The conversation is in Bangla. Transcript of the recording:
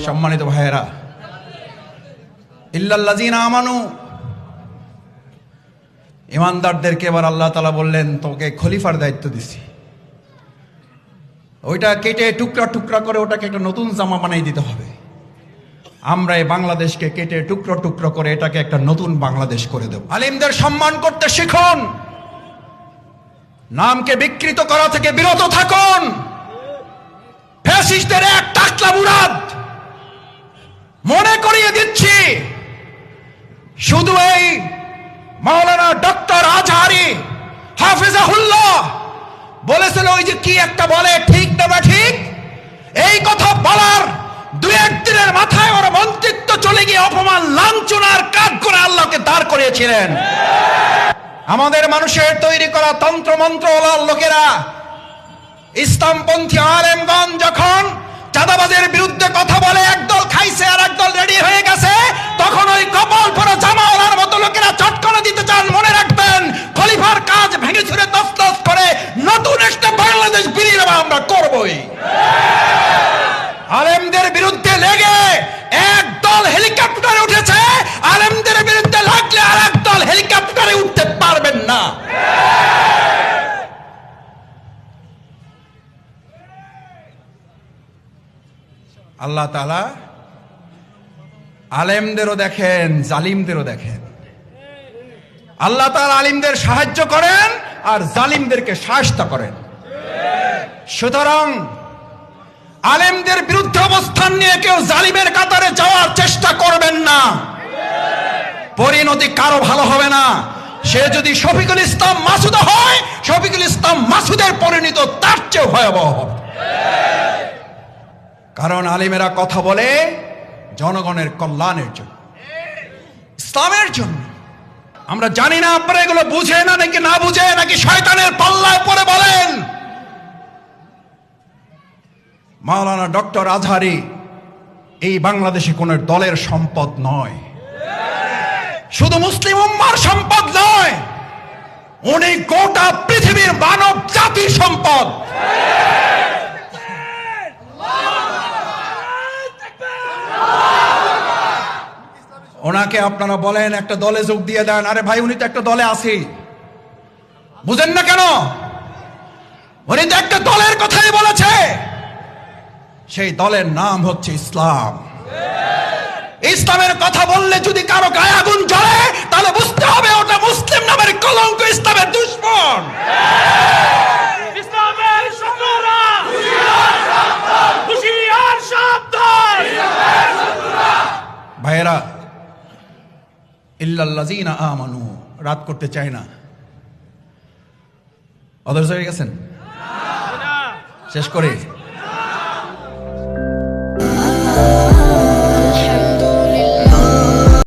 সম্মানিত ভাইয়েরা, ইল্লাল্লাযীনা আমানু, ইমানদারদেরকে এবার আল্লাহ তাআলা বললেন তোকে খলিফার দায়িত্ব দিছি। ওইটা কেটে টুকরা টুকরা করে ওটাকে একটা নতুন জামা বানাই দিতে হবে। আমরা এই বাংলাদেশকে কেটে টুকরো টুকরো করে এটাকে একটা নতুন বাংলাদেশ করে দেব। আলিমদের সম্মান করতে শিখুন, নামকে বিকৃত করা থেকে বিরত থাকুন। ফ্যাসিস্টদের এক টাকলা মুরাদ মনে করিয়ে দিচ্ছি, শুধু এই মাওলানা ডক্টর আজহারি হাফিজাহুল্লাহ বলেছিল ওই যে কি একটা বলে ঠিক না বা ঠিক, এই কথা বলার দুই একদিনের মাথায় ওর মন্ত্রিত্ব চলে গিয়ে অপমান লাঞ্ছনার কাজ করে আল্লাহকে দাঁড় করিয়েছিলেন। আমাদের মানুষের তৈরি করা তন্ত্র মন্ত্রওয়ালার লোকেরা, ইসলামপন্থী আলেমগণ যখন চাঁদাবাজের বিরুদ্ধে কথা বলে একদল খাইছে আর একদল রেডি হয়ে গেছে, তখন ওই কপাল পরা জামাওয়ালার মতো লোকেরা চটকানা দিতে চান। মনে রাখবেন, খলিফার কাজ ভেঙে ছুড়ে তছনছ করে নতুন একটা বাংলাদেশ বিনির্মাণ আমরা করবই। আলেমদের বিরুদ্ধে লেগে একদল হেলিকপ্টারে উঠেছে, আলেমদের বিরুদ্ধে লাগলে আর একদল হেলিকপ্টারে উঠতে পারবেন না। আল্লাহ তাআলা আলেমদেরও দেখেন, জালিমদেরও দেখেন। আল্লাহ তাআলা আলিমদের সাহায্য করেন আর জালিমদেরকে শায়েস্তা করেন। সুতরাং আলেমদের বিরুদ্ধে অবস্থান নিয়ে কেউ জালিমের কাতারে যাওয়ার চেষ্টা করবেন না, পরিণতি কারো ভালো হবে না। সে যদি শফিকুল ইসলাম মাসুদ হয়, শফিকুল ইসলাম মাসুদের পরিণতি তার চেয়ে ভয়াবহ হবে। কারণ আলিমেরা কথা বলে জনগণের কল্যাণের জন্য, ইসলামের জন্য। আমরা জানি না আপনারা এগুলো বুঝে না নাকি না বুঝে, নাকি শয়তানের পাল্লায় পড়ে বলেন। মাওলানা ডক্টর আজহারি এই বাংলাদেশে কোন দলের সম্পদ নয়, শুধু মুসলিম উম্মার সম্পদ নয়, উনি গোটা পৃথিবীর মানব জাতির সম্পদ। ওনাকে আপনারা বলেন একটা দলে যোগ দিয়ে দেন, আরে ভাই উনি তো একটা দলে আছে, বুঝেন না কেন? উনি তো একটা দলের কথাই বলেছে, সেই দলের নাম হচ্ছে ইসলাম। ইসলামের কথা বললে যদি কারো গায়ে আগুন জ্বলে, তাহলে বুঝতে হবে ওটা মুসলিম নামের কলঙ্ক, ইসলামের দুশমন। ইসলামের শত্রুরা হুঁশিয়ার সাবধান। ভাইয়েরা, ইল্লাল্লাযীনা আমানু রাত করতে চায় না, অদর্শ হয়ে গেছেন, শেষ করে